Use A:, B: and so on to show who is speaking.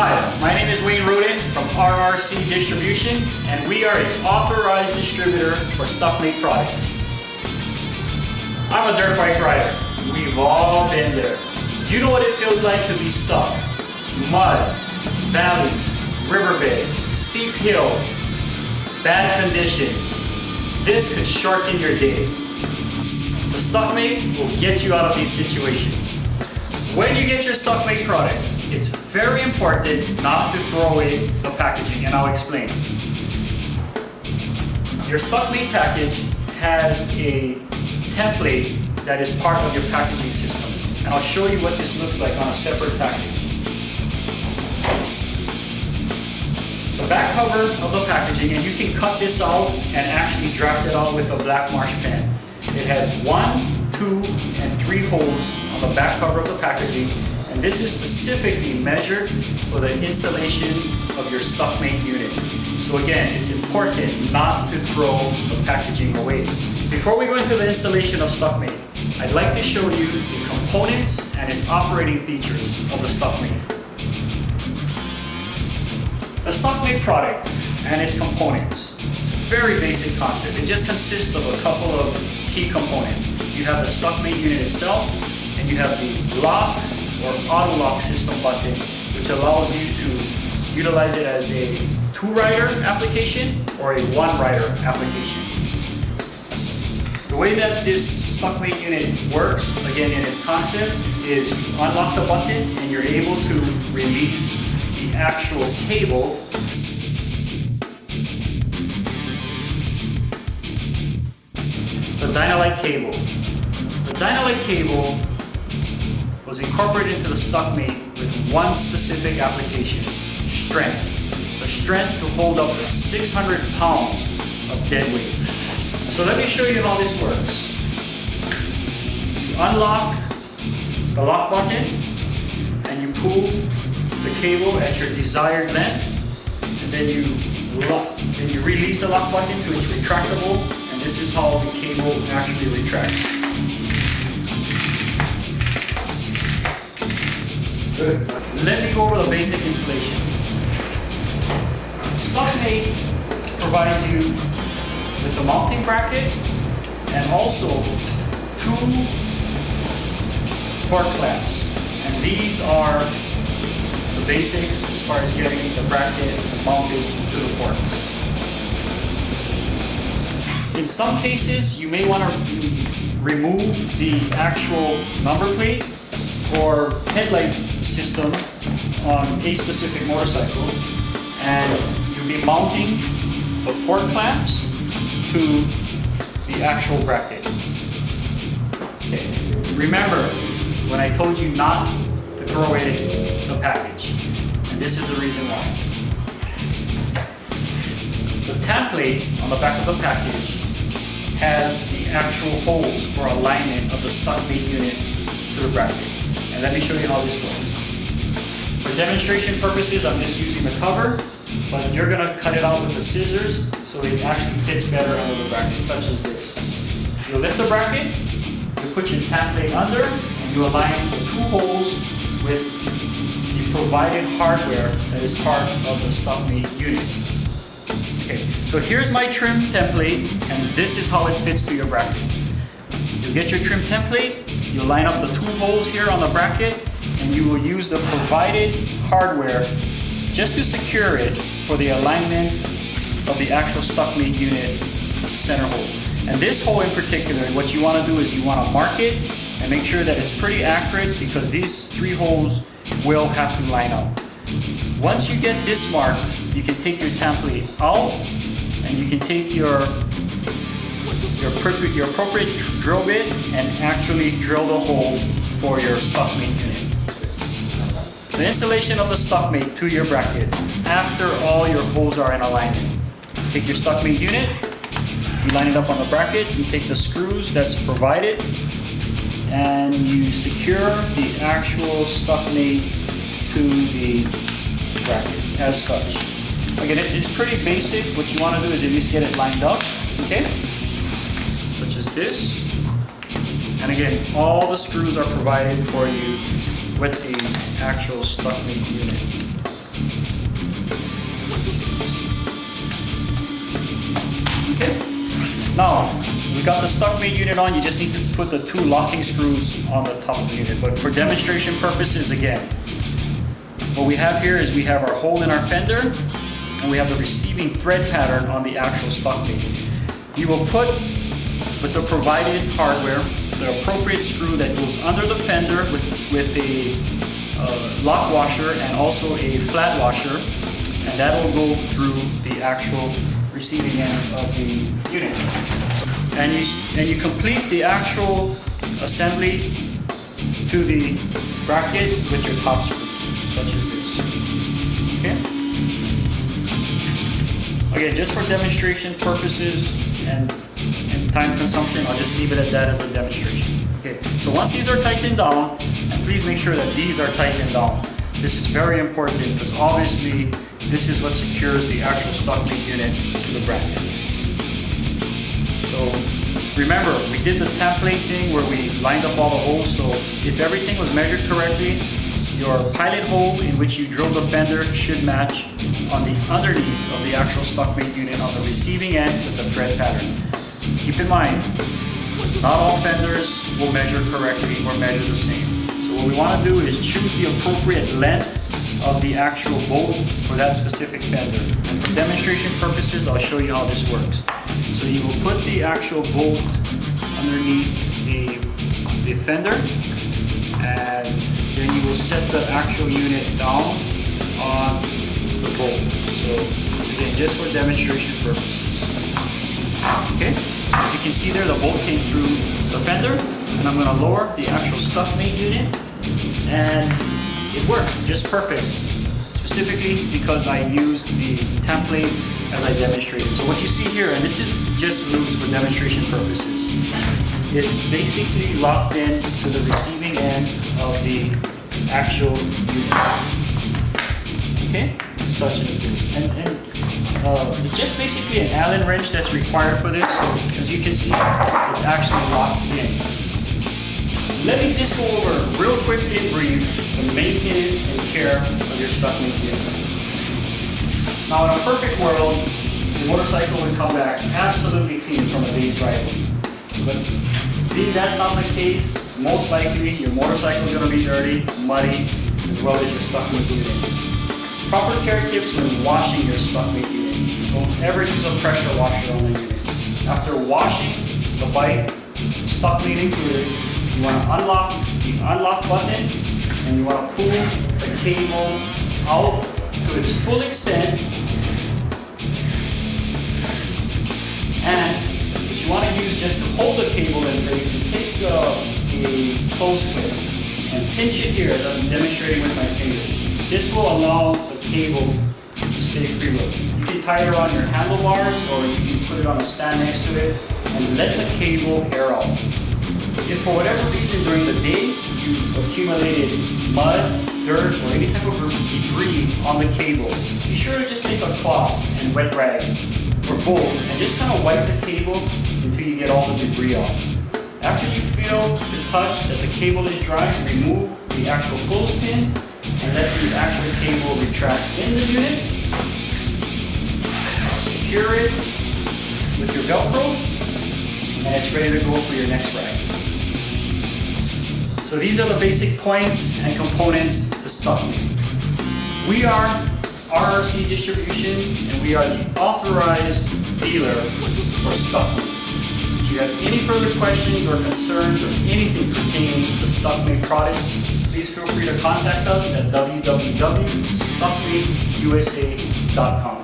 A: Hi, my name is Wayne Rodin from RRC Distribution, and we are an authorized distributor for Stuckmate products. I'm a dirt bike rider. We've all been there. Do you know what it feels like to be stuck? Mud, valleys, riverbeds, steep hills, bad conditions. This could shorten your day. The Stuckmate will get you out of these situations. When you get your Stuckmate product, it's very important not to throw away the packaging, and I'll explain. Your Stuckmate package has a template that is part of your packaging system, and I'll show you what this looks like on a separate package. The back cover of the packaging, and you can cut this out and actually draft it out with a black marsh pen. It has 1, 2, and 3 holes on the back cover of the packaging, and this is specifically measured for the installation of your Stuckmate unit. So again, it's important not to throw the packaging away. Before we go into the installation of Stuckmate, I'd like to show you the components and its operating features of the Stuckmate. The Stuckmate product and its components. It's a very basic concept. It just consists of a couple of key components. You have the Stuckmate unit itself, and you have the lock or auto lock system button, which allows you to utilize it as a 2-rider application or a 1-rider application. The way that this Stuckmate unit works, again in its concept, is you unlock the button and you're able to release the actual cable the Dynalite cable. The Dynalite cable was incorporated into the Stuckmate with one specific application: strength. The strength to hold up to 600 pounds of dead weight. So let me show you how this works. You unlock the lock button and you pull the cable at your desired length, and then you release the lock button to its retractable, and this is how the cable actually retracts. Good. Let me go over the basic installation. Stuckmate provides you with the mounting bracket and also 2 fork clamps, and these are the basics as far as getting the bracket mounted to the forks. In some cases, you may want to remove the actual number plate or headlight system on a specific motorcycle, and you'll be mounting the fork clamps to the actual bracket. Okay. Remember when I told you not to throw away the package, and this is the reason why. The template on the back of the package has the actual holes for alignment of the Stuckmate unit to the bracket. And let me show you how this works. For demonstration purposes, I'm just using the cover, but you're gonna cut it out with the scissors so it actually fits better under the bracket, such as this. You lift the bracket, you put your template under, and you align the 2 holes with the provided hardware that is part of the Stuckmate unit. Okay, so here's my trim template, and this is how it fits to your bracket. You get your trim template, you line up the 2 holes here on the bracket, and you will use the provided hardware just to secure it for the alignment of the actual Stuckmate unit center hole. And this hole in particular, what you want to do is you want to mark it and make sure that it's pretty accurate, because these 3 holes will have to line up. Once you get this marked, you can take your template out and you can take your appropriate drill bit and actually drill the hole for your Stuckmate unit. The installation of the Stuckmate to your bracket after all your holes are in alignment. Take your Stuckmate unit, you line it up on the bracket, you take the screws that's provided, and you secure the actual Stuckmate to the bracket as such. Again, it's pretty basic. What you want to do is at least get it lined up, okay? Such as this. And again, all the screws are provided for you with the actual Stuckmate unit. Okay. Now, we got the Stuckmate unit on. You just need to put the 2 locking screws on the top of the unit. But for demonstration purposes, again, what we have here is we have our hole in our fender, and we have the receiving thread pattern on the actual Stuckmate. You will put, with the provided hardware, the appropriate screw that goes under the fender with a lock washer and also a flat washer, and that will go through the actual receiving end of the unit. And you complete the actual assembly to the bracket with your top screws, such as this. Okay? Again, just for demonstration purposes and time consumption, I'll just leave it at that as a demonstration. Okay, so once these are tightened down, and please make sure that these are tightened down. This is very important because obviously this is what secures the actual Stuckmate unit to the bracket. So remember, we did the template thing where we lined up all the holes, so if everything was measured correctly, your pilot hole in which you drilled the fender should match on the underneath of the actual Stuckmate unit on the receiving end with the thread pattern. Keep in mind, not all fenders will measure correctly or measure the same. So what we want to do is choose the appropriate length of the actual bolt for that specific fender. And for demonstration purposes, I'll show you how this works. So you will put the actual bolt underneath the fender, and then you will set the actual unit down on the bolt. So again, just for demonstration purposes. Okay, so as you can see there, the bolt came through the fender, and I'm going to lower the actual Stuckmate unit, and it works just perfect, specifically because I used the template as I demonstrated. So what you see here, and this is just loose for demonstration purposes, it's basically locked in to the receiving end of the actual unit. Okay, such as this. And it's just basically an Allen wrench that's required for this. So as you can see, it's actually locked in. Let me just go over real quickly and brief the maintenance and care of your Stuckmate unit. Now, in a perfect world, the motorcycle would come back absolutely clean from a day's riding. But being that's not the case, most likely your motorcycle is going to be dirty, muddy, as well as your Stuckmate unit. Proper care tips when washing your Stuckmate unit. Don't ever use a pressure washer on the unit. After washing the bike, Stuckmate included, you want to unlock the unlock button, and you want to pull the cable out to its full extent. And what you want to use just to hold the cable in place is take a close clip and pinch it here as I'm demonstrating with my fingers. This will allow the cable to stay free flow. You can tie it around your handlebars, or you can put it on a stand next to it and let the cable air out. If for whatever reason during the day you accumulated mud, dirt, or any type of debris on the cable, be sure to just take a cloth and wet rag or both and just kind of wipe the cable until you get all the debris off. After you feel the touch that the cable is dry, remove the actual clothespin and let the actual cable retract in the unit. Secure it with your Velcro, and it's ready to go for your next ride. So these are the basic points and components to Stuckmate. We are RRC Distribution, and we are the authorized dealer for Stuckmate. If you have any further questions or concerns or anything pertaining to the Stuckmate product, please feel free to contact us at www.stuckmateusa.com.